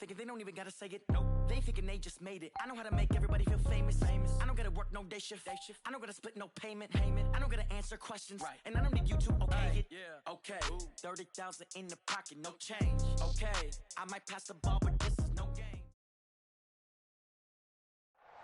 Thinking they don't even gotta say it. Nope. They thinking they just made it. I know how to make everybody feel famous. I don't gotta work no day shift. I don't gotta split no payment. I don't gotta answer questions. Right. And I don't need you to okay it. Yeah. Okay. Ooh. 30,000 in the pocket, no change. Okay. I might pass the ball, but this is no game.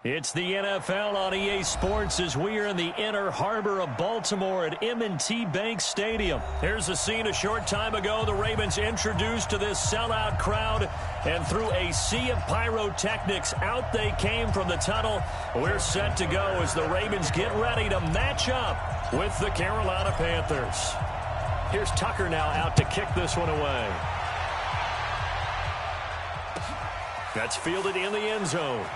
It's the NFL on EA Sports as we are in the inner harbor of Baltimore at M&T Bank Stadium. Here's a scene a short time ago. The Ravens introduced to this sellout crowd, and through a sea of pyrotechnics, out they came from the tunnel. We're set to go as the Ravens get ready to match up with the Carolina Panthers. Here's Tucker now out to kick this one away. That's fielded in the end zone.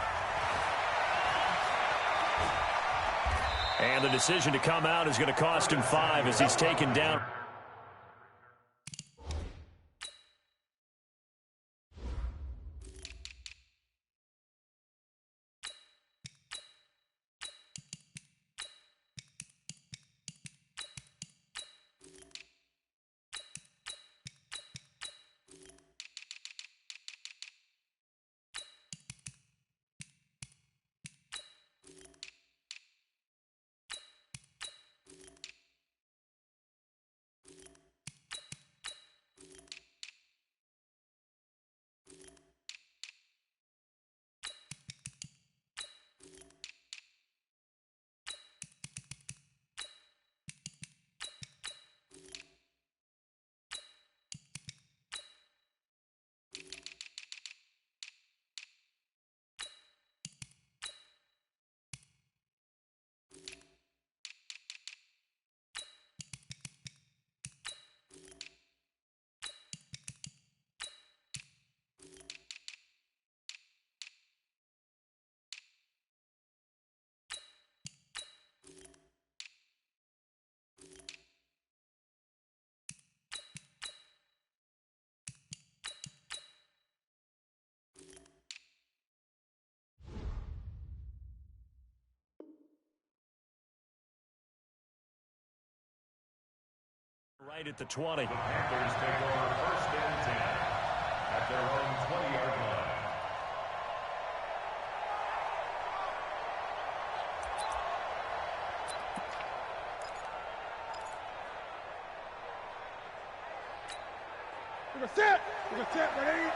And the decision to come out is going to cost him 5 as he's taken down. Right at the 20. The Panthers take over 1st and 10 at their own 20-yard line. We're going to set, ready?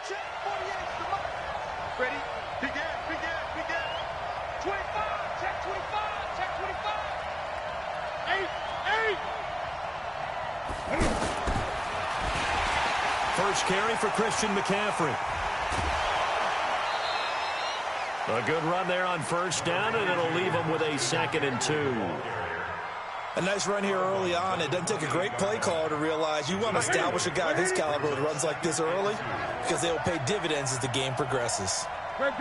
Check, 48, come on. Ready? Begin. 25, check 25. 8. First carry for Christian McCaffrey. A good run there on 1st down, and it'll leave him with a 2nd and 2. A nice run here early on. It doesn't take a great play caller to realize you want to establish a guy of his caliber with runs like this early because they will pay dividends as the game progresses. On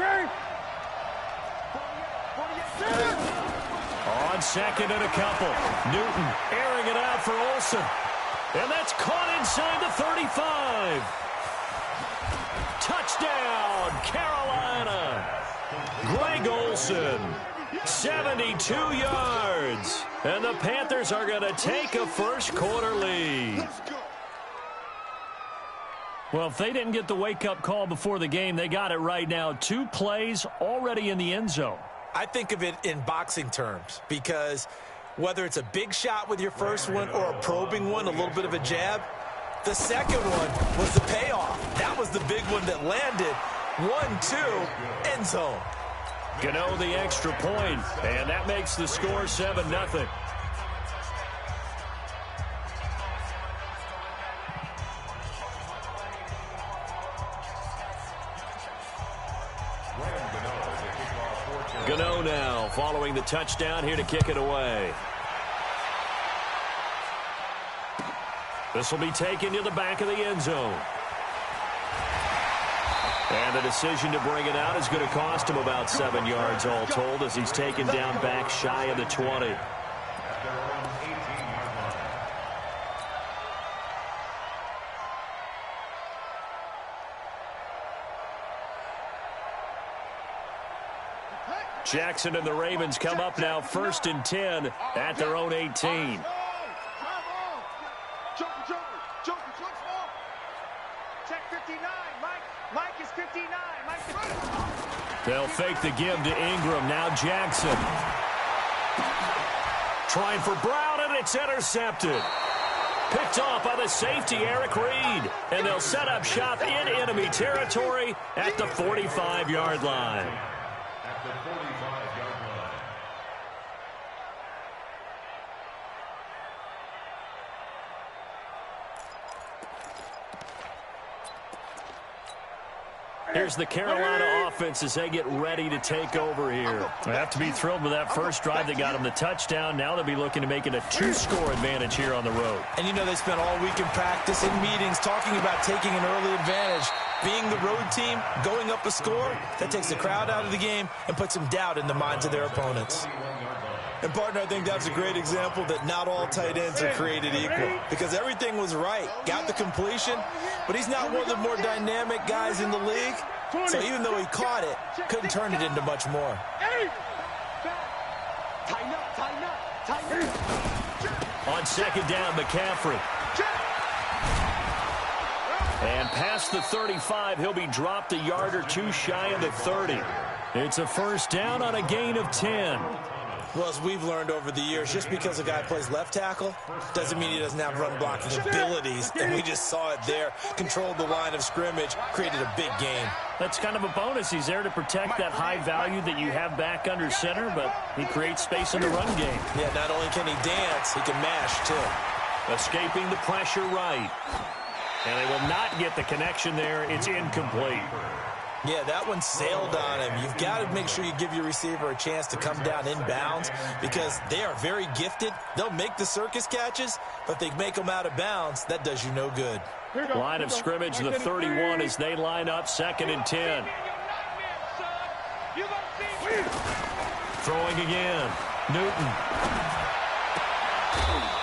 2nd and a couple. Newton airing it out for Olsen. And that's caught inside the 35. Touchdown, Carolina. Greg Olsen, 72 yards. And the Panthers are going to take a first-quarter lead. Well, if they didn't get the wake-up call before the game, they got it right now. 2 plays already in the end zone. I think of it in boxing terms because whether it's a big shot with your first one or a probing one, a little bit of a jab, the second one was the payoff. That was the big one that landed. 1-2, end zone. Gano the extra point, and that makes the score 7-0. Gano now following the touchdown here to kick it away. This will be taken to the back of the end zone. And the decision to bring it out is going to cost him about 7 yards all told as he's taken down back shy of the 20. Jackson and the Ravens come up now 1st and 10 at their own 18. Joker, check 59. Mike is 59. They'll fake the give to Ingram. Now Jackson. Trying for Brown, and it's intercepted. Picked off by the safety, Eric Reed. And they'll set up shop in enemy territory at the 45-yard line. At the 45-yard line. Here's the Carolina offense as they get ready to take over here. They have to be thrilled with that first drive that got them the touchdown. Now they'll be looking to make it a 2-score advantage here on the road. And you know they spent all week in practice, in meetings, talking about taking an early advantage. Being the road team, going up a score, that takes the crowd out of the game and puts some doubt in the minds of their opponents. And, partner, I think that's a great example that not all tight ends are created equal because everything was right. Got the completion, but he's not one of the more dynamic guys in the league. So even though he caught it, couldn't turn it into much more. On second down, McCaffrey. And past the 35, he'll be dropped a yard or two shy of the 30. It's a first down on a gain of 10. Well, as we've learned over the years, just because a guy plays left tackle doesn't mean he doesn't have run blocking abilities. And we just saw it there. Controlled the line of scrimmage, created a big gain. That's kind of a bonus. He's there to protect that high value that you have back under center, but he creates space in the run game. Yeah, not only can he dance, he can mash, too. Escaping the pressure right. And they will not get the connection there. It's incomplete. Yeah, that one sailed on him. You've got to make sure you give your receiver a chance to come down inbounds because they are very gifted. They'll make the circus catches, but if they make them out of bounds, that does you no good. Line of scrimmage, the 31 as they line up, 2nd and 10. Throwing again. Newton.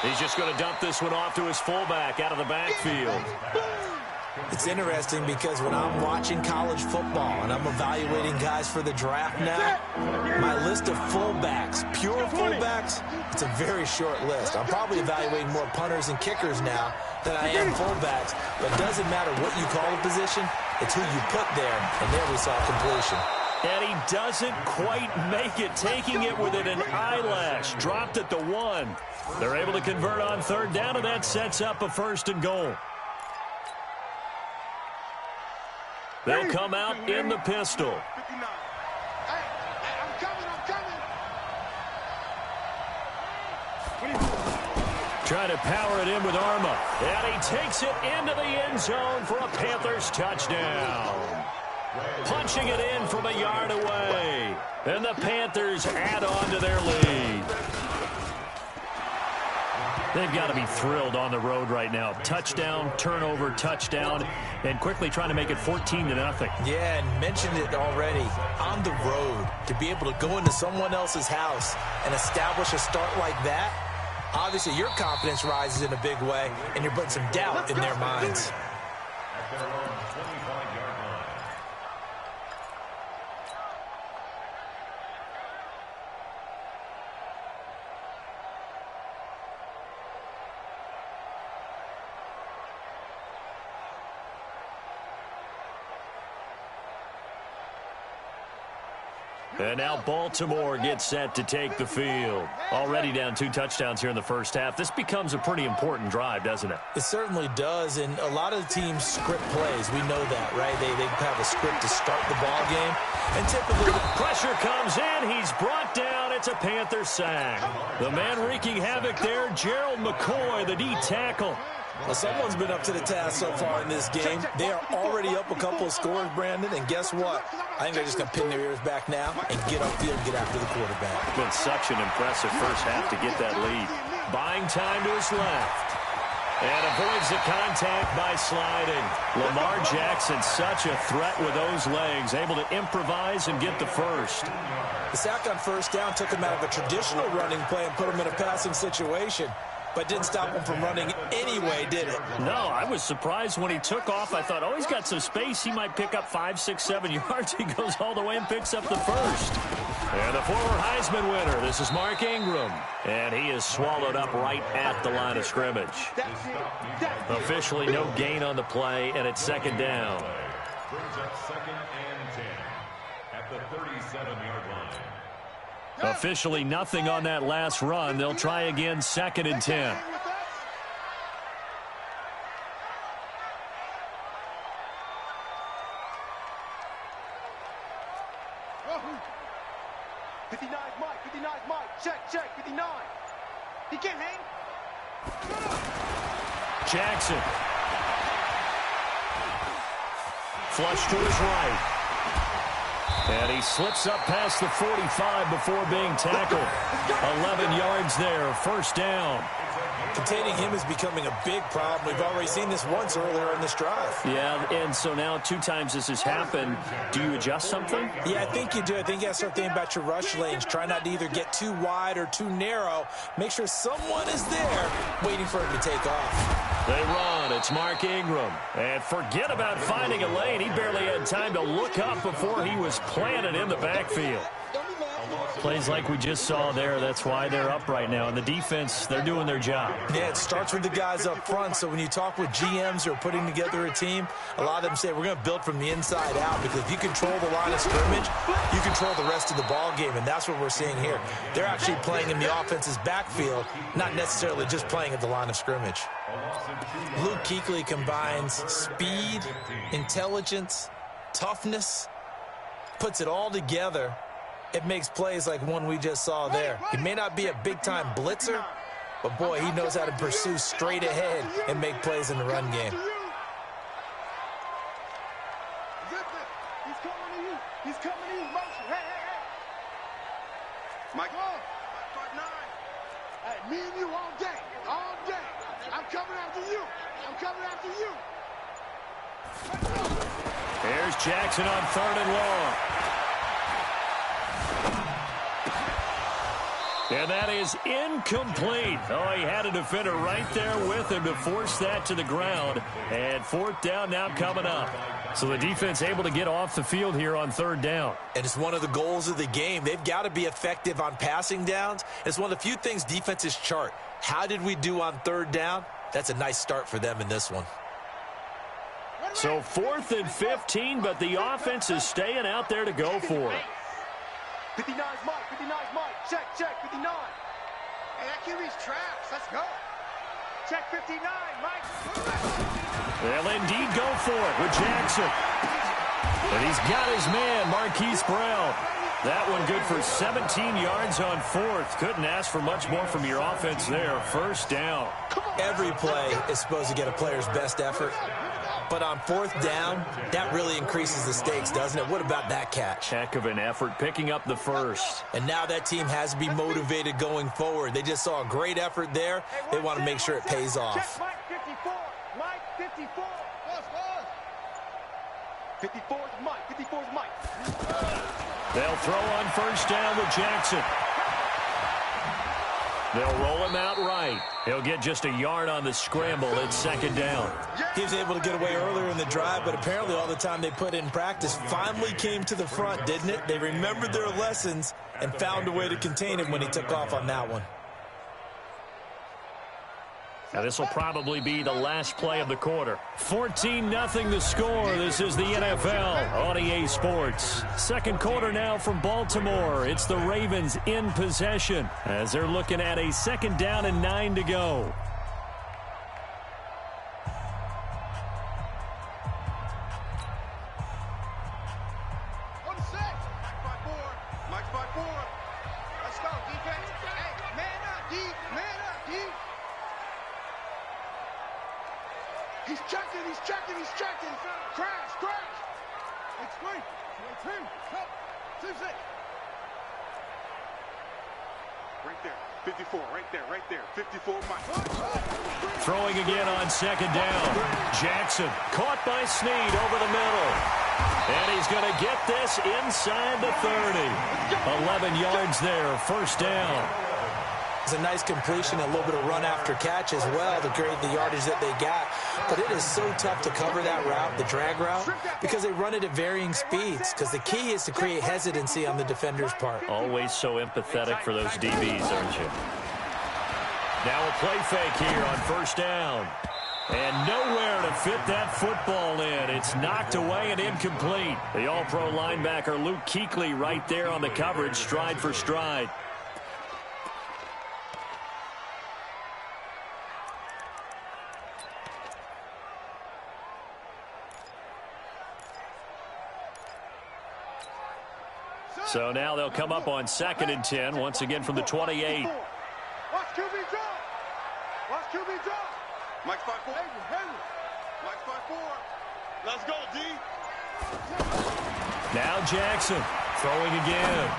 He's just going to dump this one off to his fullback out of the backfield. It's interesting because when I'm watching college football and I'm evaluating guys for the draft now, my list of fullbacks, pure fullbacks, it's a very short list. I'm probably evaluating more punters and kickers now than I am fullbacks, but it doesn't matter what you call a position, it's who you put there, and there we saw completion. And he doesn't quite make it, taking it within an eyelash. Dropped at the 1. They're able to convert on third down, and that sets up a 1st and goal. They'll come out in the pistol. Trying to power it in with Arma. And he takes it into the end zone for a Panthers touchdown. Punching it in from a yard away. And the Panthers add on to their lead. They've got to be thrilled on the road right now. Touchdown, turnover, touchdown, and quickly trying to make it 14-0. Yeah, and mentioned it already. On the road, to be able to go into someone else's house and establish a start like that, obviously your confidence rises in a big way, and you're putting some doubt in their minds. At their own 25-yard line. And now Baltimore gets set to take the field. Already down 2 touchdowns here in the first half. This becomes a pretty important drive, doesn't it? It certainly does, and a lot of the teams script plays. We know that, right? They have a script to start the ball game, and typically pressure comes in. He's brought down. It's a Panther sack. The man wreaking havoc there, Gerald McCoy, the D tackle. Well, someone's been up to the task so far in this game. They are already up a couple of scores, Brandon, and guess what? I think they're just going to pin their ears back now and get upfield and get after the quarterback. Been such an impressive first half to get that lead. Buying time to his left. And avoids the contact by sliding. Lamar Jackson, such a threat with those legs, able to improvise and get the first. The sack on first down took him out of a traditional running play and put him in a passing situation. But didn't stop him from running anyway, did it? No, I was surprised when he took off. I thought, oh, he's got some space. He might pick up 5, 6, 7 yards. He goes all the way and picks up the first. And the former Heisman winner, this is Mark Ingram. And he is swallowed up right at the line of scrimmage. Officially no gain on the play, and it's 2nd down. brings up 2nd and 10 at the 37-yard line. Officially nothing on that last run. They'll try again 2nd and 10. Check, 59. He can't hang. Jackson. Flush to his right. And he slips up past the 45 before being tackled. 11 yards there, first down. Containing him is becoming a big problem. We've already seen this once earlier in this drive. Yeah, and so now 2 times this has happened. Do you adjust something? Yeah, I think you do. I think you have to start thinking about your rush lanes. Try not to either get too wide or too narrow. Make sure someone is there waiting for him to take off. They run. It's Mark Ingram. And forget about finding a lane. He barely had time to look up before he was planted in the backfield. Plays like we just saw there. That's why they're up right now. And the defense, they're doing their job. Yeah, it starts with the guys up front. So when you talk with GMs who are putting together a team, a lot of them say we're going to build from the inside out, because if you control the line of scrimmage, you control the rest of the ball game, and that's what we're seeing here. They're actually playing in the offense's backfield, not necessarily just playing at the line of scrimmage. Luke Kuechly combines speed, intelligence, toughness, puts it all together. It makes plays like one we just saw there. He may not be a big-time blitzer, but, boy, he knows how to pursue straight ahead and make plays in the run game. He's coming to you. He's coming to you. Motion. Hey. Mike. Start 9. Hey, me and you all day. All day. I'm coming after you. I'm coming after you. Here's Jackson on 3rd and long. And that is incomplete. Oh, he had a defender right there with him to force that to the ground. And 4th down now coming up. So the defense able to get off the field here on 3rd down. And it's one of the goals of the game. They've got to be effective on passing downs. It's one of the few things defenses chart. How did we do on 3rd down? That's a nice start for them in this one. So 4th and 15, but the offense is staying out there to go for it. 59's Mike. 59's Mike. Check, 59. Hey, that QB's traps. Let's go. Check 59, Mike. They'll indeed go for it with Jackson. And he's got his man, Marquise Brown. That one good for 17 yards on 4th. Couldn't ask for much more from your offense there. First down. Every play is supposed to get a player's best effort. But on 4th down, that really increases the stakes, doesn't it? What about that catch? Heck of an effort picking up the first. And now that team has to be motivated going forward. They just saw a great effort there. They want to make sure it pays off. Mike 54. Mike 54. 54's Mike. 54's Mike. They'll throw on first down with Jackson. They'll roll him out right. He'll get just a yard on the scramble. It's 2nd down. He was able to get away earlier in the drive, but apparently all the time they put in practice finally came to the front, didn't it? They remembered their lessons and found a way to contain him when he took off on that one. Now this will probably be the last play of the quarter. 14-0 the score. This is the NFL on EA Sports. 2nd quarter now from Baltimore. It's the Ravens in possession as they're looking at a 2nd down and 9 to go. On the 6. Mike's by 4. Let's go, defense. Hey, man up, D. Man up, D. He's checking. Crash. Explain. 2-6. Right there. 54, right there. 54, Mike. Throwing again on 2nd down. Jackson caught by Snead over the middle. And he's going to get this inside the 30. 11 yards there, first down. It's a nice completion, a little bit of run after catch as well to create the yardage that they got. But it is so tough to cover that route, the drag route, because they run it at varying speeds. Because the key is to create hesitancy on the defender's part. Always so empathetic for those DBs, aren't you? Now a play fake here on first down. And nowhere to fit that football in. It's knocked away and incomplete. The all-pro linebacker Luke Kuechly right there on the coverage, stride for stride. So now they'll come up on 2nd and 10, once again from the 28. Watch QB draw. Watch QB draw. Mike 5-4. Mike 5-4. Let's go, D. Now Jackson throwing again.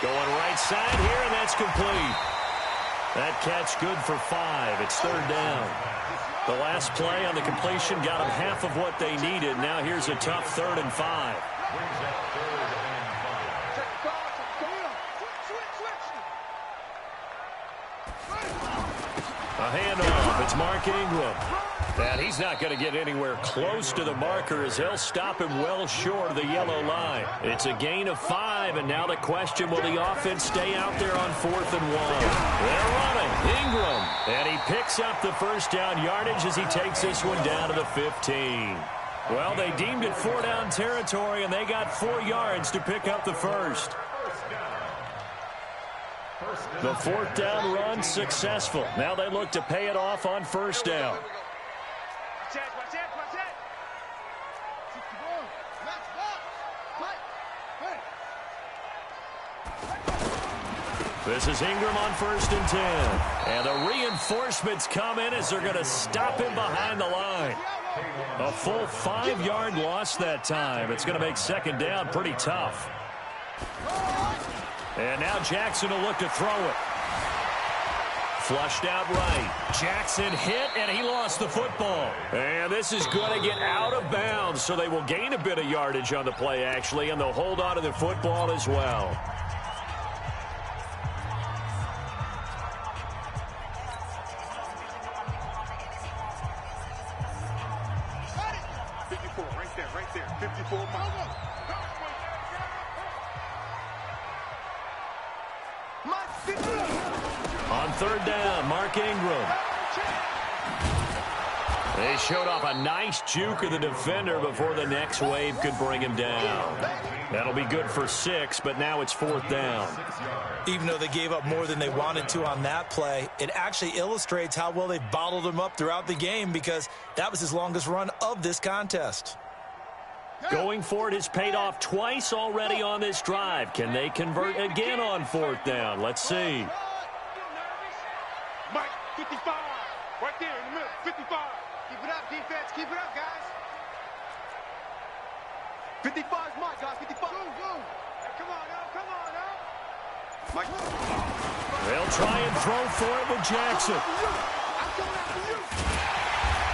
Going right side here, and that's complete. That catch good for 5. It's 3rd down. The last play on the completion got them half of what they needed. Now here's a tough 3rd and 5. A handoff. It's Mark Ingram. And he's not going to get anywhere close to the marker as he'll stop him well short of the yellow line. It's a gain of 5, and now the question, will the offense stay out there on 4th and 1? They're running. Ingram. And he picks up the first down yardage as he takes this one down to the 15. Well, they deemed it 4-down territory, and they got 4 yards to pick up the first. The 4th down run successful. Now they look to pay it off on 1st down. This is Ingram on 1st and 10. And the reinforcements come in as they're going to stop him behind the line. A full 5-yard loss that time. It's going to make 2nd down pretty tough. And now Jackson will look to throw it. Flushed out right. Jackson hit, and he lost the football. And this is going to get out of bounds, so they will gain a bit of yardage on the play, actually, and they'll hold on to the football as well. Right there. 54 miles. On 3rd down, Mark Ingram. They showed off a nice juke of the defender before the next wave could bring him down. That'll be good for 6, but now it's 4th down. Even though they gave up more than they wanted to on that play, it actually illustrates how well they bottled him up throughout the game, because that was his longest run of this contest. Going for it has paid off twice already on this drive. Can they convert again on 4th down? Let's see. Mike, 55. Right there in the middle, 55. Keep it up, defense. Keep it up, guys. 55 is Mike, guys. 55. Go. Hey, come on now. Mike. They'll try and throw for it with Jackson. I'm coming after you.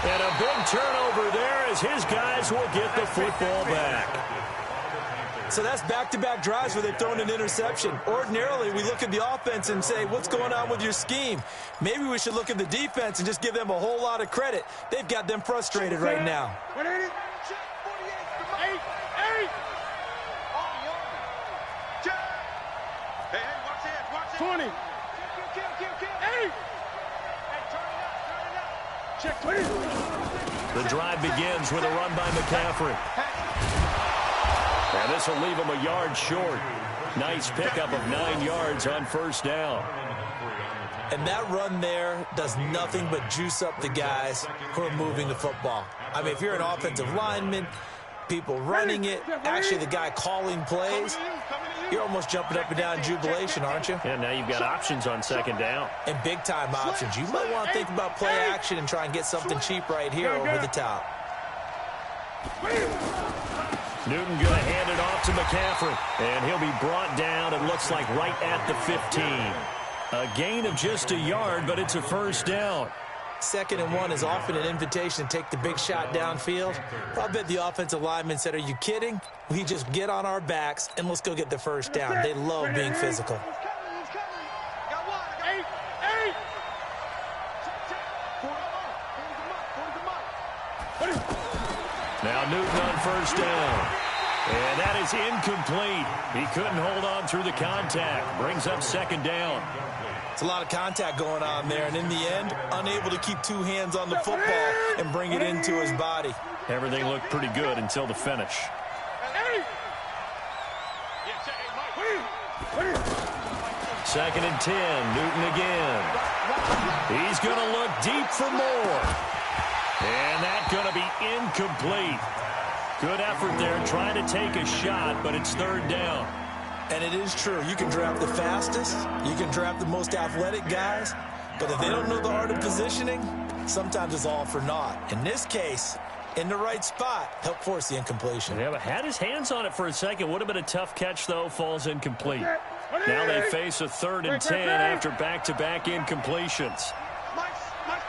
And a big turnover there as his guys will get the football back. So that's back-to-back drives where they've thrown an interception. Ordinarily, we look at the offense and say, what's going on with your scheme? Maybe we should look at the defense and just give them a whole lot of credit. They've got them frustrated right now. What is it? 8. Hey, watch it. 20. Kill. 8. Check 20. The drive begins with a run by McCaffrey. And this will leave him a yard short. Nice pickup of 9 yards on 1st down. And that run there does nothing but juice up the guys who are moving the football. I mean, if you're an offensive lineman, people running it, actually the guy calling plays, you're almost jumping up and down in jubilation, aren't you? Yeah, now you've got options on 2nd down. And big-time options. You might want to think about play action and try and get something cheap right here over the top. Newton going to hand it off to McCaffrey. And he'll be brought down, it looks like, right at the 15. A gain of just a yard, but it's a 1st down. 2nd and 1 is often an invitation to take the big shot downfield. I bet the offensive lineman said, are you kidding? We just get on our backs and let's go get the 1st down. They love being physical. Now Newton on 1st down. And that is incomplete. He couldn't hold on through the contact. Brings up 2nd down. It's a lot of contact going on there, and in the end, unable to keep two hands on the football and bring it into his body. Everything looked pretty good until the finish. Second and 10, Newton again. He's going to look deep for more. And that's going to be incomplete. Good effort there trying to take a shot, but it's third down. And it is true. You can draft the fastest. You can draft the most athletic guys. But if they don't know the art of positioning, sometimes it's all for naught. In this case, in the right spot, help force the incompletion. Yeah, but had his hands on it for a second. Would have been a tough catch, though. Falls incomplete. Now they face a third and 10 after back-to-back incompletions. Mike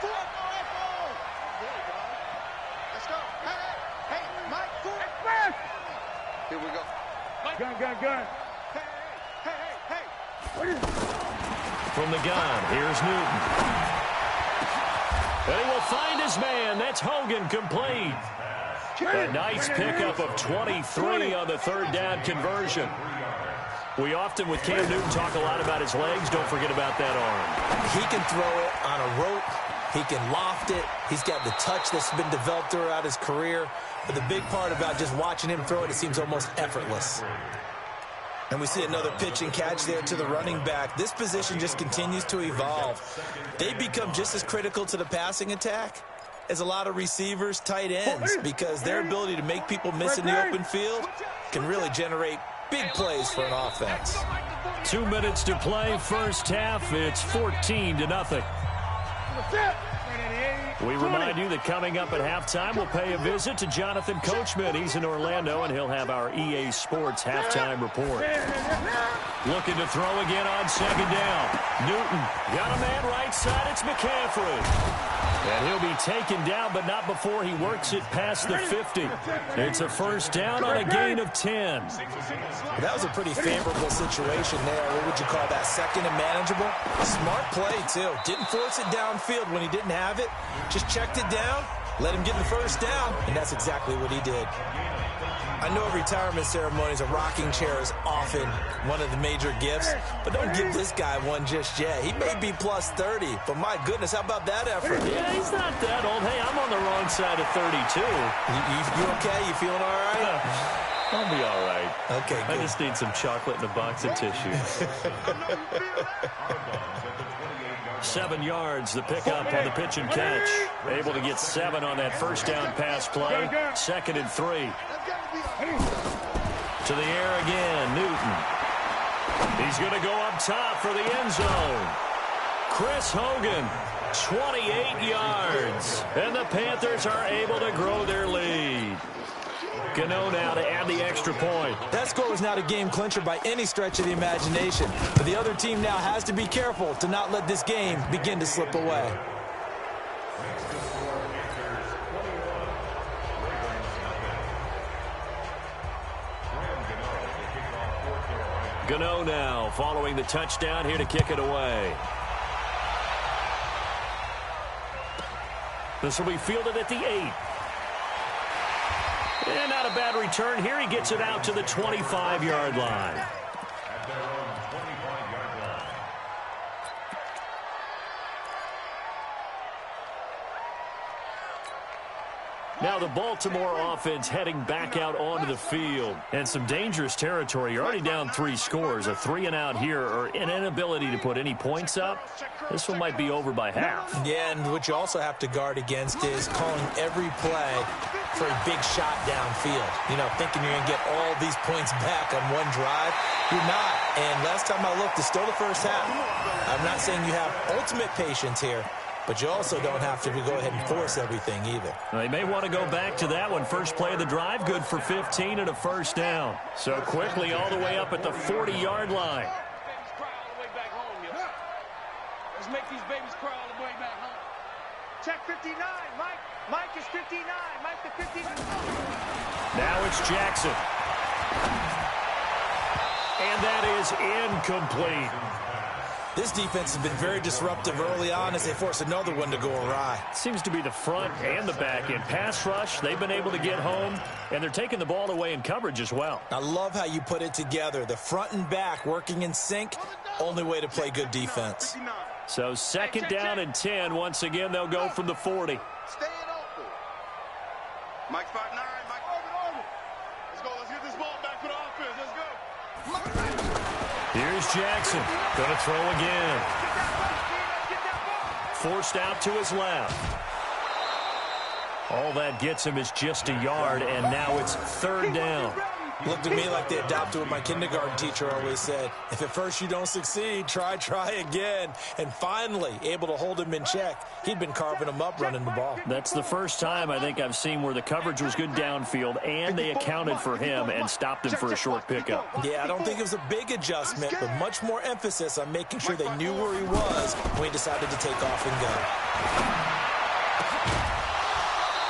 Ford. Let's go. Hey, Mike Ford. Here we go. Gun. Hey. From the gun, here's Newton. And he will find his man. That's Hogan, complete. A nice pickup of 23 on the third down conversion. We often, with Cam Newton, talk a lot about his legs. Don't forget about that arm. He can throw it on a rope. He can loft it. He's got the touch that's been developed throughout his career. But the big part about just watching him throw it seems almost effortless. And we see another pitch and catch there to the running back. This position just continues to evolve. They become just as critical to the passing attack as a lot of receivers, tight ends, because their ability to make people miss in the open field can really generate big plays for an offense. 2 minutes to play, first half. It's 14-0. We remind you that coming up at halftime, we'll pay a visit to Jonathan Coachman. He's in Orlando, and he'll have our EA Sports halftime report. Looking to throw again on second down. Newton got a man right side. It's McCaffrey. And he'll be taken down, but not before he works it past the 50. It's a first down on a gain of 10. That was a pretty favorable situation there. What would you call that? Second and manageable? Smart play, too. Didn't force it downfield when he didn't have it. Just checked it down, let him get the first down, and that's exactly what he did. I know retirement ceremonies, a rocking chair is often one of the major gifts, but don't give this guy one just yet. He may be plus 30, but my goodness, how about that effort? Yeah, he's not that old. Hey, I'm on the wrong side of 32. You okay? You feeling all right? I'll be all right. Okay, good. I just need some chocolate and a box of tissue. 7 yards, the pickup on the pitch and catch. Able to get 7 on that first down pass play. Second and 3. To the air again, Newton. He's going to go up top for the end zone. Chris Hogan, 28 yards. And the Panthers are able to grow their lead. Gano now to add the extra point. That score was not a game clincher by any stretch of the imagination. But the other team now has to be careful to not let this game begin to slip away. Gano now following the touchdown here to kick it away. This will be fielded at the 8. And not a bad return here. He gets it out to the 25-yard line. Now the Baltimore offense heading back out onto the field. And some dangerous territory. You're already down 3 scores. A 3-and-out here or an inability to put any points up. This one might be over by half. Yeah, and what you also have to guard against is calling every play for a big shot downfield. You know, thinking you're going to get all these points back on one drive. You're not. And last time I looked, it's still the first half. I'm not saying you have ultimate patience here, but you also don't have to go ahead and force everything either. They may want to go back to that one. First play of the drive, good for 15 and a first down. So quickly all the way up at the 40-yard line. Let's make these babies cry all the way back home. Check 59, Mike. Mike is 59. Mike the 59. Now it's Jackson. And that is incomplete. This defense has been very disruptive early on as they force another one to go awry. Seems to be the front and the back end. Pass rush, they've been able to get home, and they're taking the ball away in coverage as well. I love how you put it together. The front and back working in sync, only way to play good defense. 59. So second down and 10. Once again, they'll go from the 40. Staying open. Mike spot 9. Mike over. Let's go. Let's get this ball back for the offense. Let's go. Here's Jackson. Going to throw again. Forced out to his left. All that gets him is just a yard, and now it's third down. Looked to me like they adopted what my kindergarten teacher always said. If at first you don't succeed, try again. And finally, able to hold him in check. He'd been carving him up running the ball. That's the first time I think I've seen where the coverage was good downfield, and they accounted for him and stopped him for a short pickup. Yeah, I don't think it was a big adjustment, but much more emphasis on making sure they knew where he was when he decided to take off and go.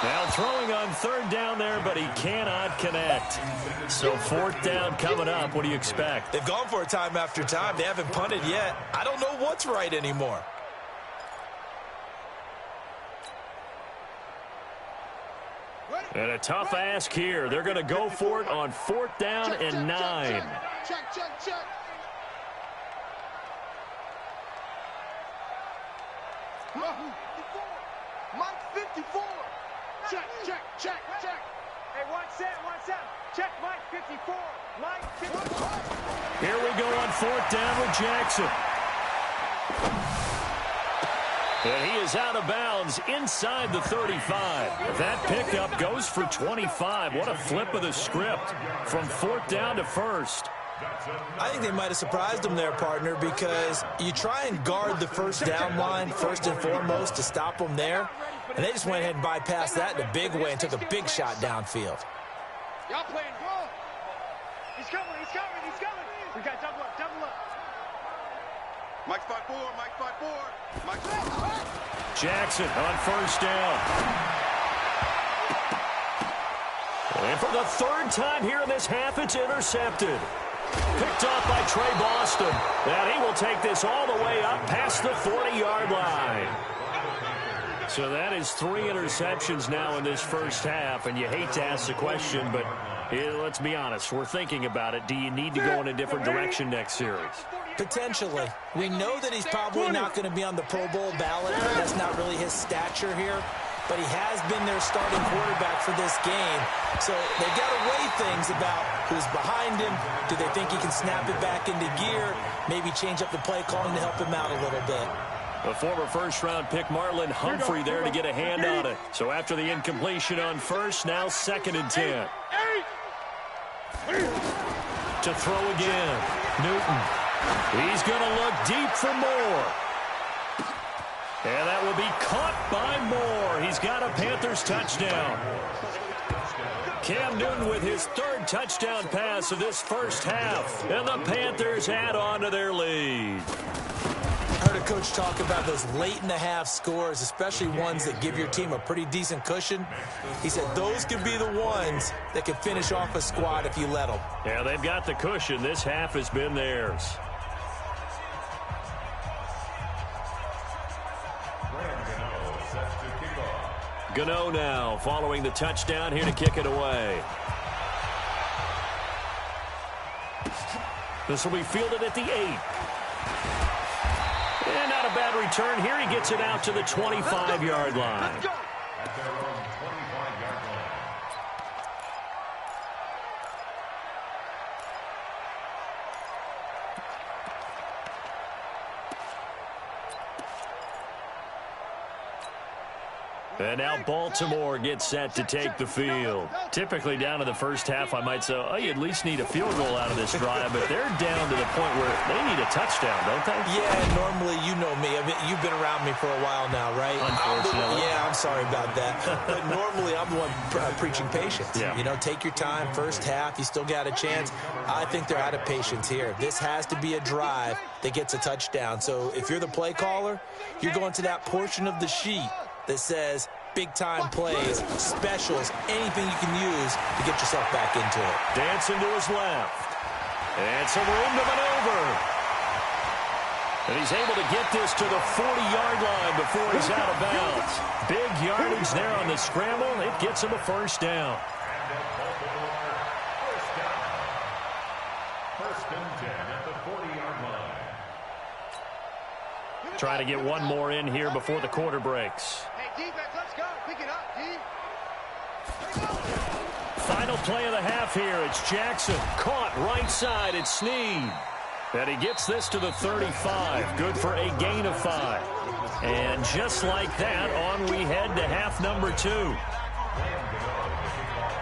Now throwing on third down there, but he cannot connect. So fourth down coming up. What do you expect? They've gone for it time after time. They haven't punted yet. I don't know what's right anymore. And a tough ask here. They're going to go for it on fourth down and 9. Check. Mike 54. Check. Hey, one set. Check Mike 54. Mike 54. Here we go on fourth down with Jackson. And he is out of bounds inside the 35. That pickup goes for 25. What a flip of the script from fourth down to first. I think they might have surprised him there, partner, because you try and guard the first down line first and foremost to stop them there. And they just went ahead and bypassed that in a big way and took a big shot downfield. Y'all playing good. He's coming. We got double up. Mike spot 4. Mike Jackson on first down. And for the third time here in this half, it's intercepted. Picked off by Trey Boston. And he will take this all the way up past the 40-yard line. So that is 3 interceptions now in this first half. And you hate to ask the question, but let's be honest. We're thinking about it. Do you need to go in a different direction next series? Potentially. We know that he's probably not going to be on the Pro Bowl ballot. That's not really his stature here. But he has been their starting quarterback for this game. So they've got to weigh things about who's behind him. Do they think he can snap it back into gear? Maybe change up the play calling to help him out a little bit. The former first-round pick Marlon Humphrey there to get a hand on it. So after the incompletion on first, now second and 10. To throw again. Newton. He's going to look deep for Moore. And that will be caught by Moore. He's got a Panthers touchdown. Cam Newton with his third touchdown pass of this first half. And the Panthers add on to their lead. I heard a coach talk about those late-in-the-half scores, especially ones that give your team a pretty decent cushion. He said those could be the ones that can finish off a squad if you let them. Yeah, they've got the cushion. This half has been theirs. Gano now following the touchdown here to kick it away. This will be fielded at the 8. And not a bad return here. He gets it out to the 25-yard line. At their own 25-yard line. And now Baltimore gets set to take the field. Typically down to the first half, I might say, oh, you at least need a field goal out of this drive, but they're down to the point where they need a touchdown, don't they? Yeah, normally you know me. I mean, you've been around me for a while now, right? Unfortunately. I'm sorry about that. But normally I'm the one preaching patience. Yeah. You know, take your time. First half, you still got a chance. I think they're out of patience here. This has to be a drive that gets a touchdown. So if you're the play caller, you're going to that portion of the sheet that says big-time plays, specials, anything you can use to get yourself back into it. Dancing to his left. And some room to maneuver. And he's able to get this to the 40-yard line before he's out of bounds. Big yardage there on the scramble. It gets him a first down. And at Baltimore, first down. First and 10 at the 40-yard line. Trying to get one more in here before the quarter breaks. Hey, defense, let's go. Pick it up, D. Final play of the half here. It's Jackson. Caught right side. It's Snead. And he gets this to the 35. Good for a gain of 5. And just like that, on we head to half number 2.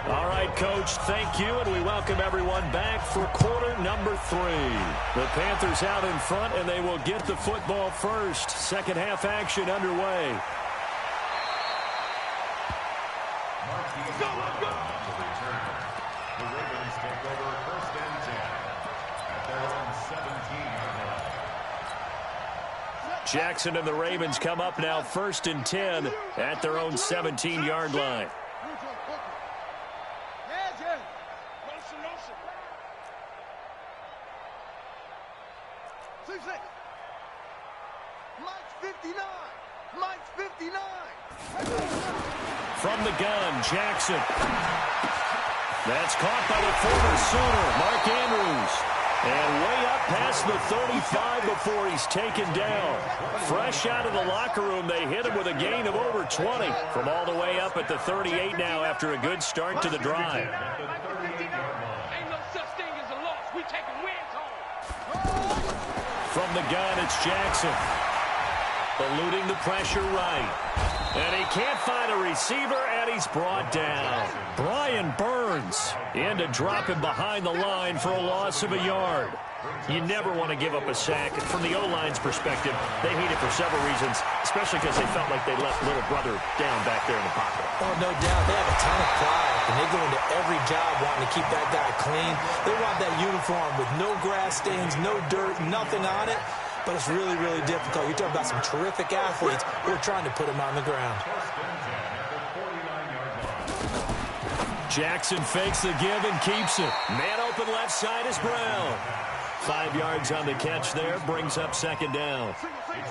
All right, Coach, thank you, and we welcome everyone back for quarter number 3. The Panthers out in front, and they will get the football first. Second half action underway. The Ravens take over first and 10 at their own 17-yard line. Jackson and the Ravens come up now first and 10 at their own 17-yard line. From the gun, Jackson. That's caught by the former Sooner, Mark Andrews. And way up past the 35 before he's taken down. Fresh out of the locker room, they hit him with a gain of over 20. From all the way up at the 38 now after a good start to the drive. Ain't no such thing as a loss. We taking wins home. From the gun, it's Jackson. Eluding the pressure right. And he can't find a receiver, and he's brought down. Brian Burns in to drop him behind the line for a loss of a yard. You never want to give up a sack. From the O-line's perspective, they hate it for several reasons, especially because they felt like they left little brother down back there in the pocket. Oh, no doubt. They have a ton of pride, and they go into every job wanting to keep that guy clean. They want that uniform with no grass stains, no dirt, nothing on it. But it's really, really difficult. You're talking about some terrific athletes who are trying to put him on the ground. Jackson fakes the give and keeps it. Man open left side is Brown. 5 yards on the catch there, brings up second down.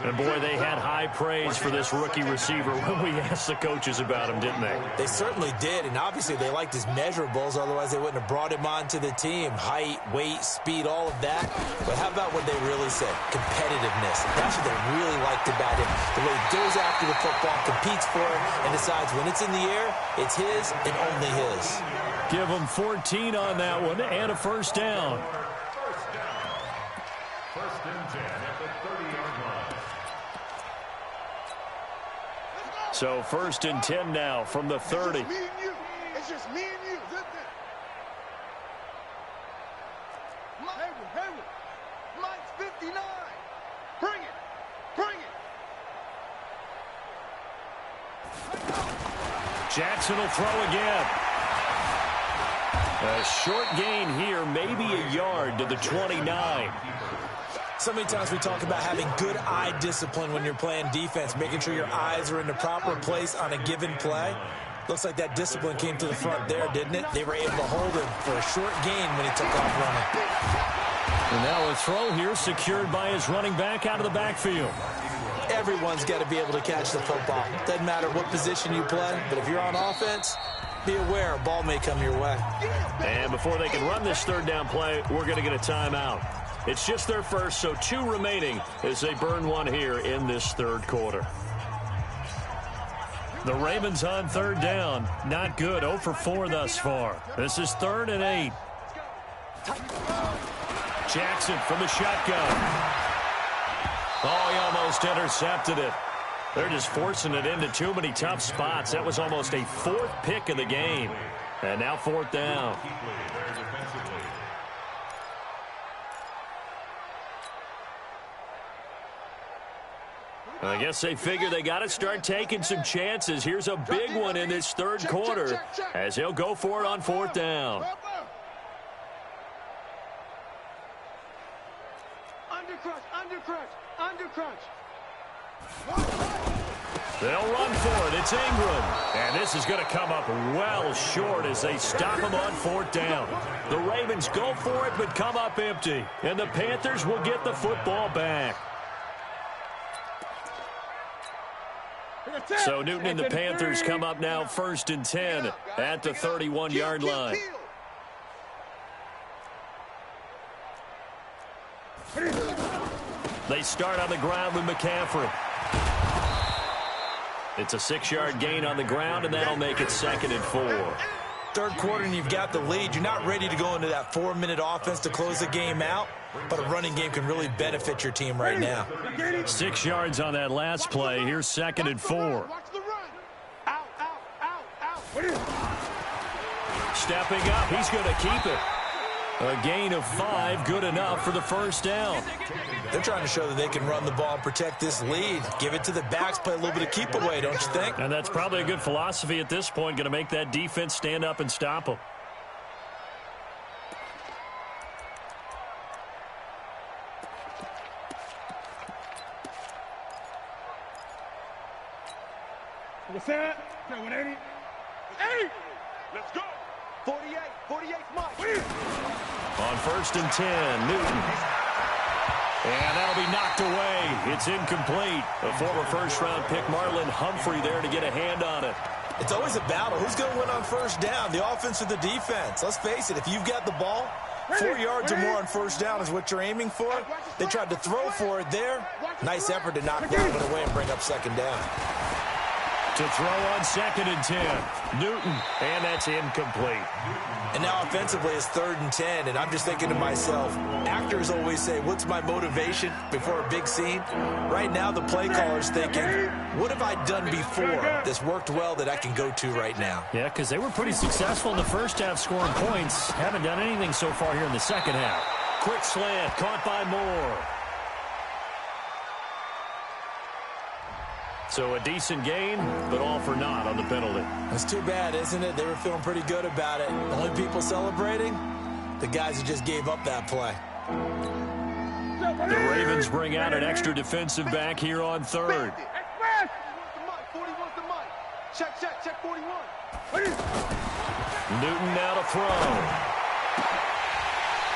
And boy, they had high praise for this rookie receiver when we asked the coaches about him, didn't they? They certainly did, and obviously they liked his measurables, otherwise they wouldn't have brought him onto the team. Height, weight, speed, all of that. But how about what they really said? Competitiveness. That's what they really liked about him. The way he goes after the football, competes for it, and decides when it's in the air, it's his and only his. Give him 14 on that one and a first down. First and 10 at the 30-yard line. So first and 10 now from the 30. It's just me and you. It's just me and you. Hayward. Mike's 59. Bring it. Jackson will throw again. A short gain here, maybe a yard to the 29. So many times we talk about having good eye discipline when you're playing defense, making sure your eyes are in the proper place on a given play. Looks like that discipline came to the front there, didn't it? They were able to hold him for a short gain when he took off running. And now a throw here secured by his running back out of the backfield. Everyone's got to be able to catch the football. Doesn't matter what position you play, but if you're on offense, be aware a ball may come your way. And before they can run this third down play, we're going to get a timeout. It's just their first, so 2 remaining as they burn one here in this third quarter. The Ravens on third down. Not good. 0 for 4 thus far. This is 3rd and 8. Jackson from the shotgun. Oh, he almost intercepted it. They're just forcing it into too many tough spots. That was almost a 4th pick of the game. And now 4th down. I guess they figure they got to start taking some chances. Here's a big one in this third quarter as he'll go for it on 4th down. Under crunch. They'll run for it. It's Ingram. And this is going to come up well short as they stop him on 4th down. The Ravens go for it but come up empty. And the Panthers will get the football back. So Newton and the Panthers come up now 1st and 10 at the 31-yard line. They start on the ground with McCaffrey. It's a 6-yard gain on the ground, and that'll make it 2nd and 4. Third quarter and you've got the lead. You're not ready to go into that 4-minute offense to close the game out, but a running game can really benefit your team right now. 6 yards on that last play. Here's 2nd and 4. Stepping up, he's going to keep it. A gain of 5, good enough for the first down. They're trying to show that they can run the ball and protect this lead. Give it to the backs, play a little bit of keep away, don't you think? And that's probably a good philosophy at this point, going to make that defense stand up and stop them. What's that? 180. 8. Let's go. 48 Mike. On 1st and 10, Newton. And that'll be knocked away. It's incomplete. A former first-round pick, Marlon Humphrey, there to get a hand on it. It's always a battle. Who's going to win on first down, the offense or the defense? Let's face it, if you've got the ball, 4 yards or more on first down is what you're aiming for. They tried to throw for it there. Nice effort to knock that one away and bring up 2nd down. To throw on 2nd and 10. Newton, and that's incomplete. And now offensively it's 3rd and 10, and I'm just thinking to myself, actors always say, what's my motivation before a big scene? Right now the play caller's thinking, what have I done before that's worked well that I can go to right now? Yeah, because they were pretty successful in the first half scoring points. Haven't done anything so far here in the second half. Quick slant, caught by Moore. So a decent gain, but all for naught on the penalty. That's too bad, isn't it? They were feeling pretty good about it. The only people celebrating, the guys who just gave up that play. The Ravens bring out an extra defensive back here on 3rd. Check 41. Newton now to throw.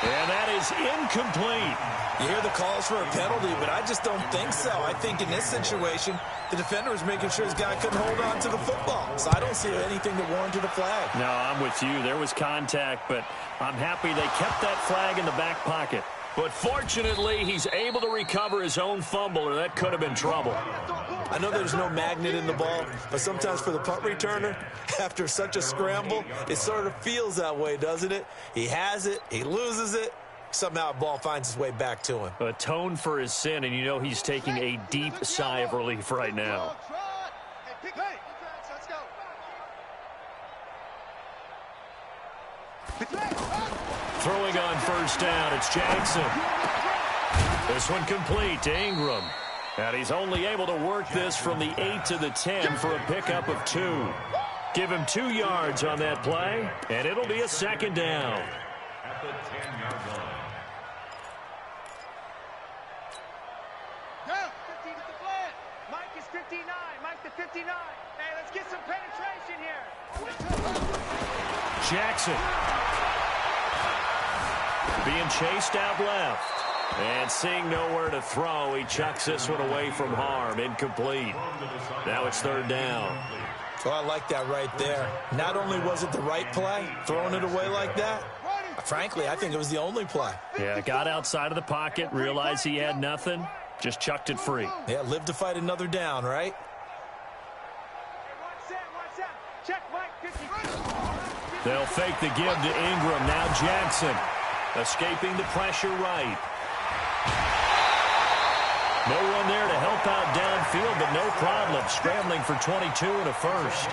And that is incomplete. You hear the calls for a penalty, but I just don't think so. I think in this situation, the defender was making sure his guy couldn't hold on to the football. So I don't see anything that warranted a flag. No, I'm with you. There was contact, but I'm happy they kept that flag in the back pocket. But fortunately, he's able to recover his own fumble, or that could have been trouble. I know there's no magnet in the ball, but sometimes for the punt returner, after such a scramble, it sort of feels that way, doesn't it? He has it, he loses it, somehow the ball finds its way back to him. Atone for his sin, and you know he's taking a deep sigh of relief right now. Throwing on first down, it's Jackson. This one complete to Ingram. And he's only able to work this from the 8 to the 10 for a pickup of 2. Give him 2 yards on that play, and it'll be a 2nd down. At the 10-yard line. Go! 15 at the flat. Mike is 59. Mike to 59. Hey, let's get some penetration here. Jackson. Being chased out left. And seeing nowhere to throw, he chucks this one away from harm. Incomplete. Now it's 3rd down. So I like that right there. Not only was it the right play, throwing it away like that, frankly, I think it was the only play. Yeah, got outside of the pocket, realized he had nothing, just chucked it free. Yeah, live to fight another down, right? Check Mike 50. They'll fake the give to Ingram. Now Jackson escaping the pressure right. No one there to help out downfield, but no problem. Scrambling for 22 and a first.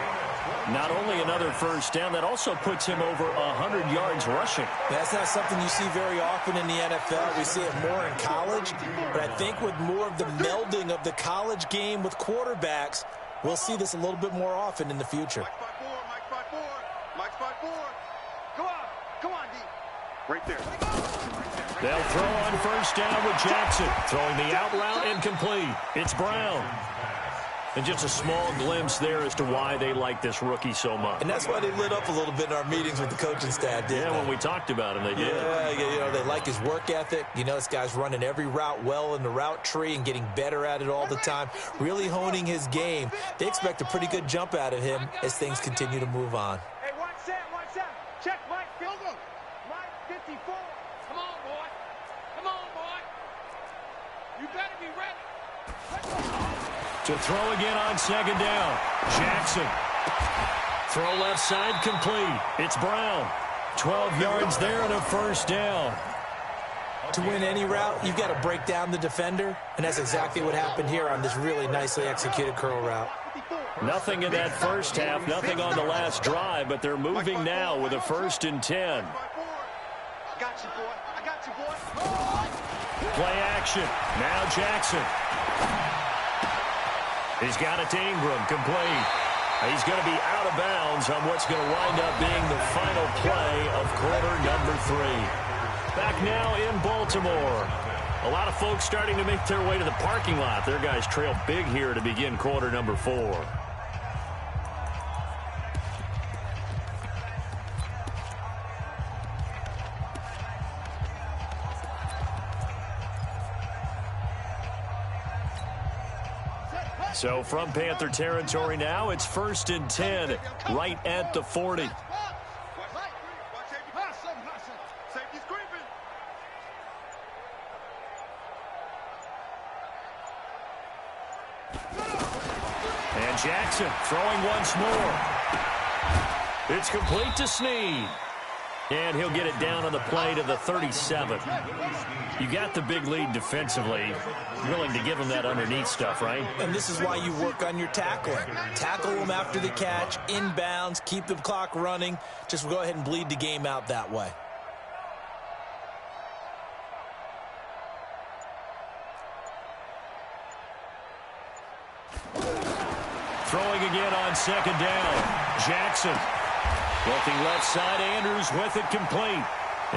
Not only another first down, that also puts him over 100 yards rushing. That's not something you see very often in the NFL. We see it more in college, but I think with more of the melding of the college game with quarterbacks, we'll see this a little bit more often in the future. Mike 5-4. Come on, D. Right there. They'll throw on first down with Jackson. Throwing the out route incomplete. It's Brown. And just a small glimpse there as to why they like this rookie so much. And that's why they lit up a little bit in our meetings with the coaching staff, didn't they? Yeah, when we talked about him, they did. Yeah, you know, they like his work ethic. You know, this guy's running every route well in the route tree and getting better at it all the time, really honing his game. They expect a pretty good jump out of him as things continue to move on. Hey, watch that. Check Mike 50. Mike 54. Come on, boy. You better be ready. To throw again on second down. Jackson. Throw left side complete. It's Brown. 12 yards there and a first down. To win any route, you've got to break down the defender, and that's exactly what happened here on this really nicely executed curl route. Nothing in that first half, nothing on the last drive, but they're moving now with a 1st and 10. I got you, boy. I got you, boy. Play action. Now Jackson. He's got it to Ingram, complete. He's going to be out of bounds on what's going to wind up being the final play of quarter number 3. Back now in Baltimore. A lot of folks starting to make their way to the parking lot. Their guys trail big here to begin quarter number 4. So from Panther territory now, it's 1st and 10 right at the 40. And Jackson throwing once more. It's complete to Snead. And he'll get it down on the play to the 37. You got the big lead defensively. Willing to give him that underneath stuff, right? And this is why you work on your tackling. Tackle them after the catch, inbounds, keep the clock running. Just go ahead and bleed the game out that way. Throwing again on second down. Jackson. Looking left side, Andrews with it complete.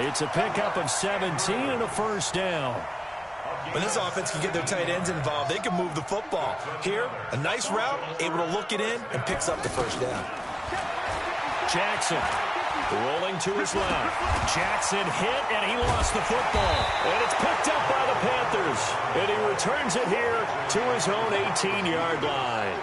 It's a pickup of 17 and a first down. When this offense can get their tight ends involved, they can move the football. Here, a nice route, able to look it in, and picks up the first down. Jackson rolling to his left. Jackson hit, and he lost the football. And it's picked up by the Panthers. And he returns it here to his own 18-yard line.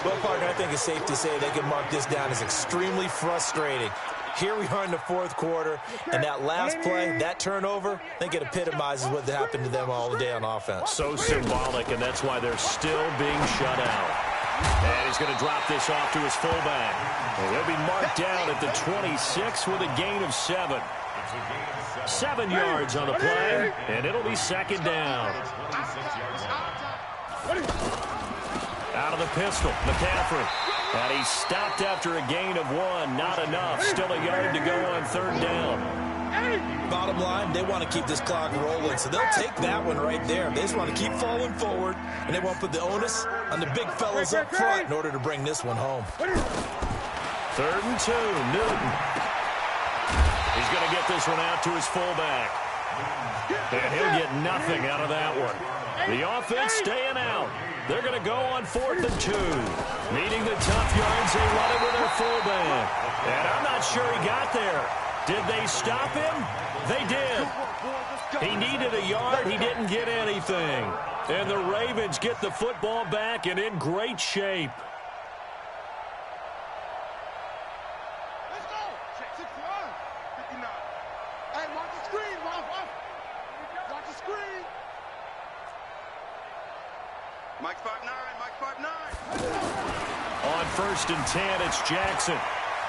Well, partner, I think it's safe to say they can mark this down as extremely frustrating. Here we are in the 4th quarter, and that last play, that turnover, I think it epitomizes what happened to them all day on offense. So symbolic, and that's why they're still being shut out. And he's going to drop this off to his fullback. And he'll be marked down at the 26 with a gain of 7. 7 yards on the play, and it'll be second down. Out of the pistol, McCaffrey. And he stopped after a gain of 1. Not enough. Still a yard to go on 3rd down. Bottom line, they want to keep this clock rolling, so they'll take that one right there. They just want to keep falling forward, and they want to put the onus on the big fellas up front in order to bring this one home. 3rd and 2, Newton. He's going to get this one out to his fullback. And he'll get nothing out of that one. The offense staying out. They're going to go on 4th and 2. Needing the tough yards, they run it with their fullback. And I'm not sure he got there. Did they stop him? They did. He needed a yard. He didn't get anything. And the Ravens get the football back and in great shape. Let's go. 6-1. 59. Hey, watch the screen. Watch the screen. Mike's 5'9". Mike's 5'9". On 1st and 10, it's Jackson.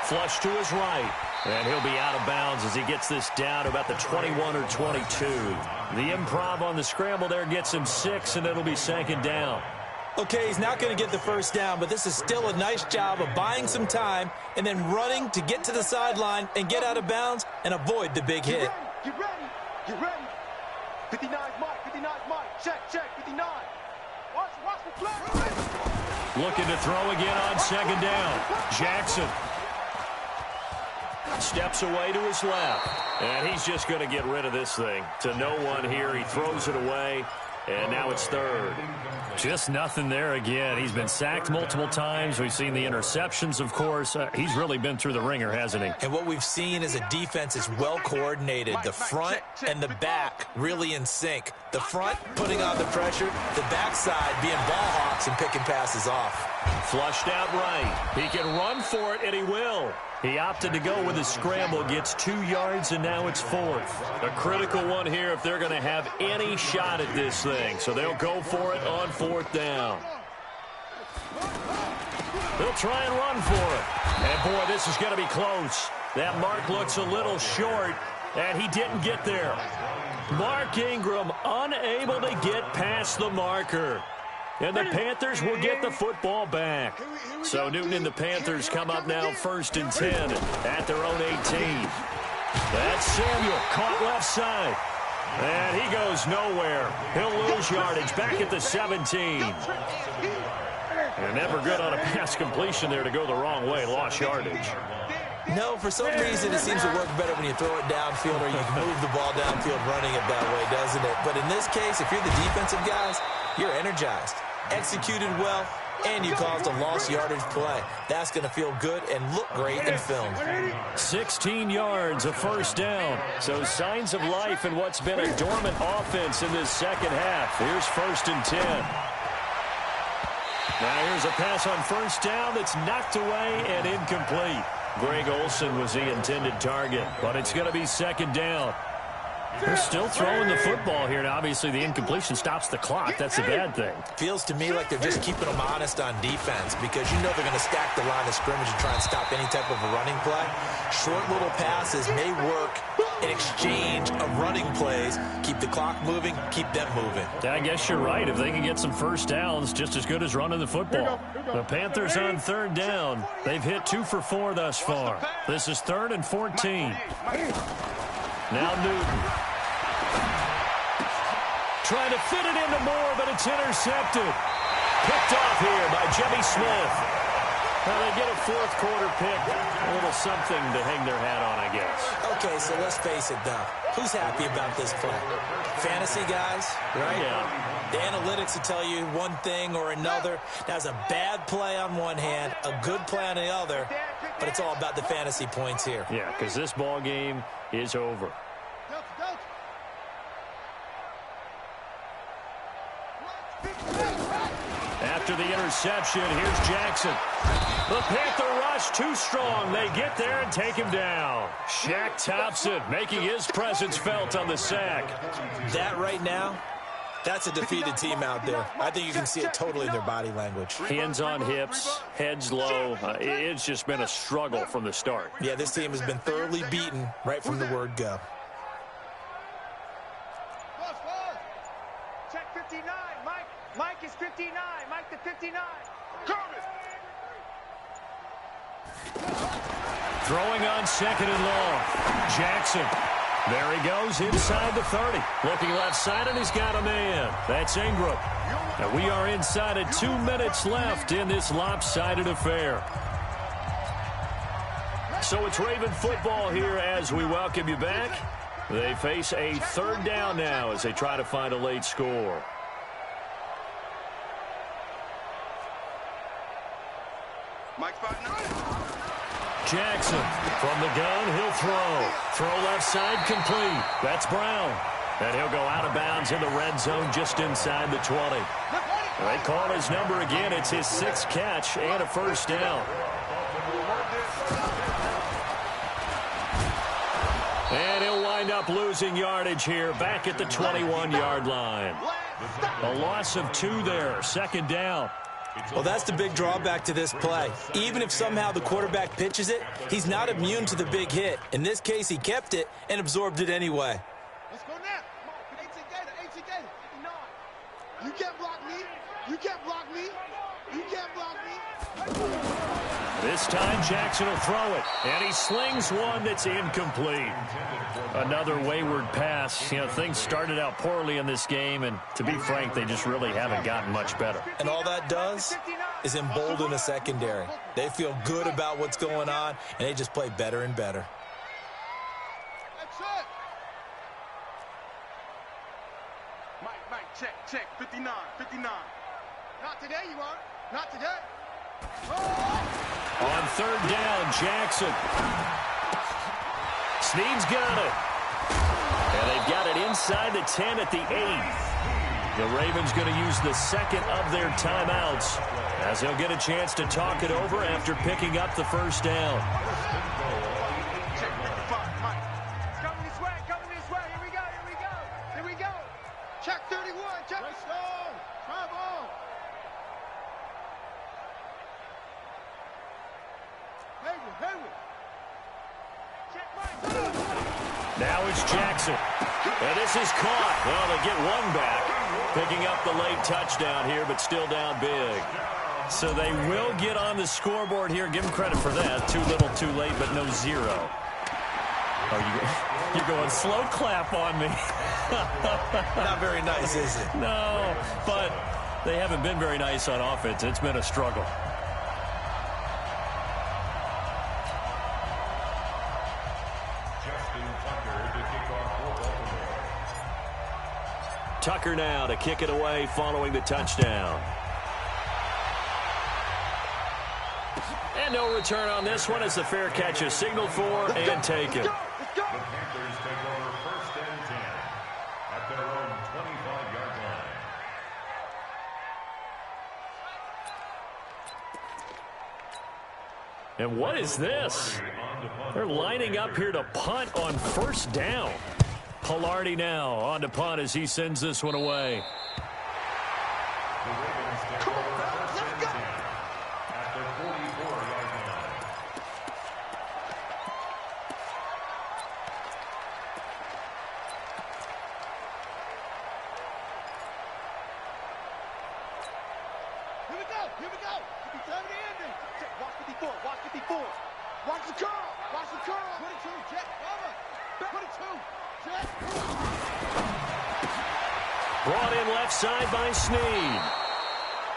Flush to his right. And he'll be out of bounds as he gets this down to about the 21 or 22. The improv on the scramble there gets him 6, and it'll be second down. Okay, he's not going to get the first down, but this is still a nice job of buying some time and then running to get to the sideline and get out of bounds and avoid the big hit. Get ready. Get ready. 59 Mike. 59 Mike. Check. 59. Watch the play. Looking to throw again on second down. Jackson steps away to his left. And he's just going to get rid of this thing. To no one here. He throws it away. And now it's 3rd. Just nothing there again. He's been sacked multiple times. We've seen the interceptions, of course. He's really been through the ringer, hasn't he? And what we've seen is a defense is well coordinated. The front and the back really in sync. The front putting on the pressure. The backside being ball hawks and picking passes off. Flushed out right. He can run for it, and he will. He opted to go with a scramble, gets 2 yards, and now it's 4th. A critical one here if they're going to have any shot at this thing. So they'll go for it on 4th down. They'll try and run for it. And, boy, this is going to be close. That mark looks a little short, and he didn't get there. Mark Ingram unable to get past the marker. And the Panthers will get the football back. So Newton and the Panthers come up now 1st and 10 at their own 18. That's Samuel, caught left side. And he goes nowhere. He'll lose yardage back at the 17. And never good on a pass completion there to go the wrong way. Lost yardage. No, for some reason it seems to work better when you throw it downfield or you can move the ball downfield running it that way, doesn't it? But in this case, if you're the defensive guys, you're energized, executed well, and you caused a lost yardage play. That's going to feel good and look great in film. 16 yards, a 1st down. So signs of life in what's been a dormant offense in this second half. Here's 1st and 10. Now here's a pass on 1st down that's knocked away and incomplete. Greg Olsen was the intended target, but it's going to be 2nd down. They're still throwing the football here, and obviously the incompletion stops the clock. That's a bad thing. Feels to me like they're just keeping them honest on defense because you know they're going to stack the line of scrimmage and try and stop any type of a running play. Short little passes may work in exchange of running plays. Keep the clock moving, keep them moving. I guess you're right. If they can get some 1st downs, just as good as running the football. The Panthers on 3rd down. They've hit 2 for 4 thus far. This is 3rd and 14. Now Newton. Trying to fit it into Moore, but it's intercepted. Picked off here by Jimmy Smith. Well, they get a 4th quarter pick. A little something to hang their hat on, I guess. Okay, so let's face it, though. Who's happy about this play? Fantasy guys, right? Yeah. The analytics will tell you one thing or another. That's a bad play on one hand, a good play on the other, but it's all about the fantasy points here. Yeah, because this ball game is over. After the interception, here's Jackson. The Panther rush too strong. They get there and take him down. Shaq Thompson making his presence felt on the sack. That right now, that's a defeated team out there. I think you can see it totally in their body language. Hands on hips, heads low. It's just been a struggle from the start. Yeah, this team has been thoroughly beaten right from the word go. Check 59. Mike is 59. Mike the 59. Throwing on 2nd and long. Jackson. There he goes inside the 30. Looking left side, and he's got a man. That's Ingram. And we are inside of 2 minutes left in this lopsided affair. So it's Raven football here as we welcome you back. They face a 3rd down now as they try to find a late score. Jackson from the gun, he'll throw. Throw left side complete. That's Brown. And he'll go out of bounds in the red zone just inside the 20. They call his number again. It's his 6th catch and a 1st down. And he'll wind up losing yardage here back at the 21-yard line. A loss of 2 there, 2nd down. Well, that's the big drawback to this play. Even if somehow the quarterback pitches it, he's not immune to the big hit. In this case, he kept it and absorbed it anyway. Let's go now. Come on, 18 Gator. You can't block me. You can't block me. You can't block me. This time, Jackson will throw it, and he slings one that's incomplete. Another wayward pass. You know, things started out poorly in this game, and to be frank, they just really haven't gotten much better. And all that does is embolden the secondary. They feel good about what's going on, and they just play better and better. That's it. Mike, check. 59. Not today, you are. Not today. On 3rd down, Jackson. Snead's got it. And they've got it inside the 10 at the 8. The Ravens going to use the second of their timeouts as they'll get a chance to talk it over after picking up the first down. Coming this way, here we go. Check 31, check. Let's go. Travel. Hayward. Check Mike. Now it's Jackson. And this is caught. Well, they get one back, picking up the late touchdown here, but still down big. So they will get on the scoreboard here. Give them credit for that. Too little, too late, but no zero. You're going slow clap on me. Not very nice, is it? No, but they haven't been very nice on offense. It's been a struggle. Tucker now to kick it away following the touchdown. And no return on this one as the fair catch is signaled for and taken. The Panthers take over 1st and 10 at their own 25-yard line. And what is this? They're lining up here to punt on first down. Pilardi now on to punt as he sends this one away. The Ravens take over 1st and 10 at their 44-yard line. Here we go. It's time to end it. Check, watch 54. Watch the curl. 22, check, over. 22, check. Brought in left side by Snead.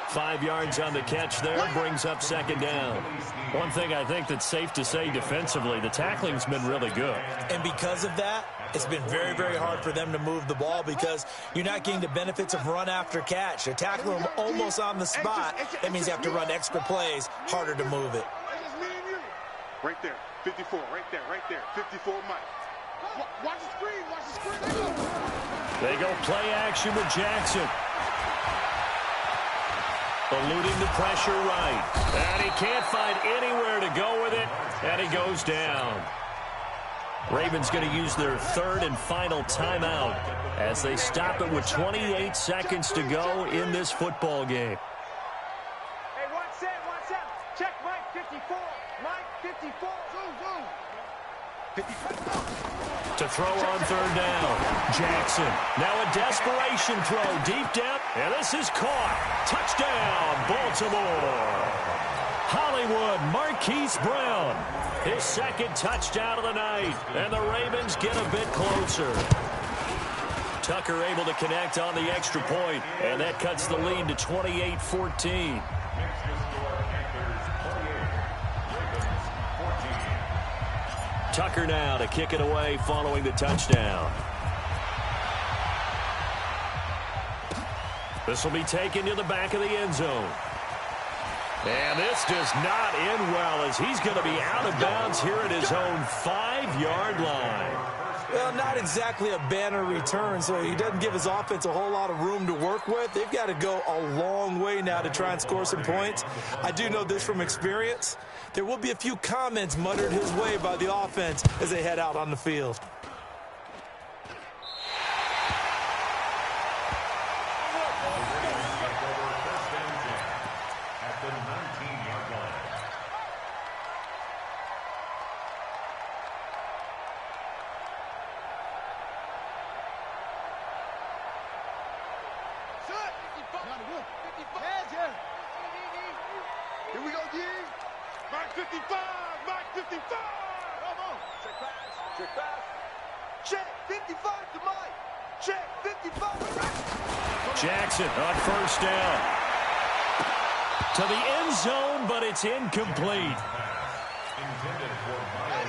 5 yards on the catch there, brings up second down. One thing I think that's safe to say defensively, the tackling's been really good. And because of that, it's been very, very hard for them to move the ball because you're not getting the benefits of run after catch. They're tackling them almost on the spot. That means you have to run extra plays, harder to move it. Right there, 54, right there, 54, Mike. Watch the screen. They go play action with Jackson. Eluding the pressure right. And he can't find anywhere to go with it, and he goes down. Ravens going to use their third and final timeout as they stop it with 28 seconds to go in this football game. Hey, one set. Check Mike 54. Mike 54. Zoom. 54. To throw on third down. Jackson. Now a desperation throw deep down. And this is caught. Touchdown, Baltimore. Hollywood Marquise Brown. His second touchdown of the night. And the Ravens get a bit closer. Tucker able to connect on the extra point. And that cuts the lead to 28-14. Tucker now to kick it away following the touchdown. This will be taken to the back of the end zone. And this does not end well as he's going to be out of bounds here at his own 5-yard line. Well, not exactly a banner return, so he doesn't give his offense a whole lot of room to work with. They've got to go a long way now to try and score some points. I do know this from experience. There will be a few comments muttered his way by the offense as they head out on the field. Here we go, D. Mike 55. Come on. Check pass. Check 55 to Mike. Check 55. Jackson on first down. To the end zone, but it's incomplete.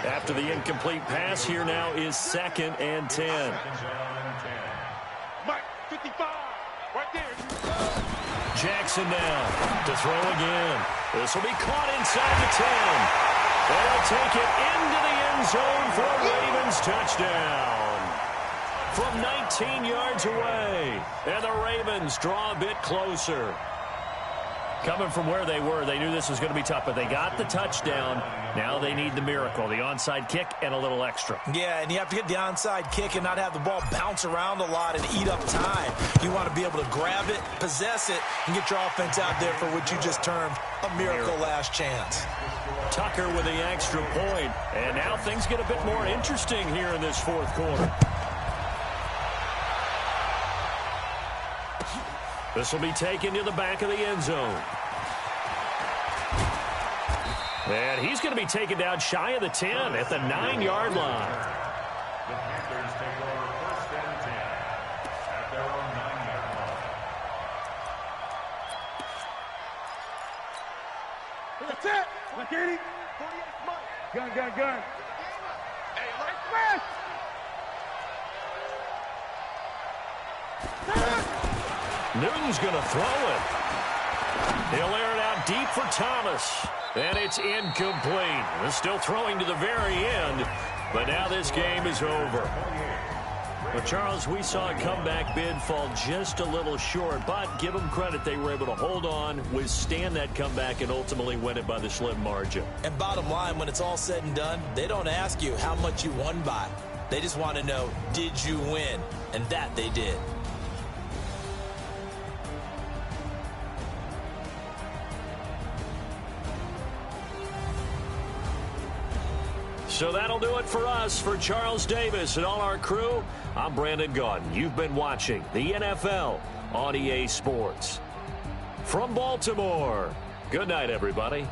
After the incomplete pass, here now is 2nd and 10. Mike 55. Right there. Jackson now to throw again. This will be caught inside the 10. They'll take it into the end zone for a Ravens touchdown. from 19 yards away. And the Ravens draw a bit closer. Coming from where they were, they knew this was going to be tough, but they got the touchdown. Now they need the miracle, the onside kick and a little extra. Yeah, and you have to get the onside kick and not have the ball bounce around a lot and eat up time. You want to be able to grab it, possess it, and get your offense out there for what you just termed a miracle last chance. Tucker with the extra point, and now things get a bit more interesting here in this fourth quarter. This will be taken to the back of the end zone. And he's going to be taken down shy of the 10 at the 9-yard line. The Panthers take over first and 10 at their own 9-yard line. That's it. Look at him. 48 months. Gun. Hey, let's smash. Newton's going to throw it. He'll air it out deep for Thomas. And it's incomplete. They're still throwing to the very end. But now this game is over. But, Charles, we saw a comeback bid fall just a little short. But give them credit. They were able to hold on, withstand that comeback, and ultimately win it by the slim margin. And bottom line, when it's all said and done, they don't ask you how much you won by. They just want to know, did you win? And that they did. So that'll do it for us. For Charles Davis and all our crew, I'm Brandon Gaudin. You've been watching the NFL on EA Sports. From Baltimore, good night, everybody.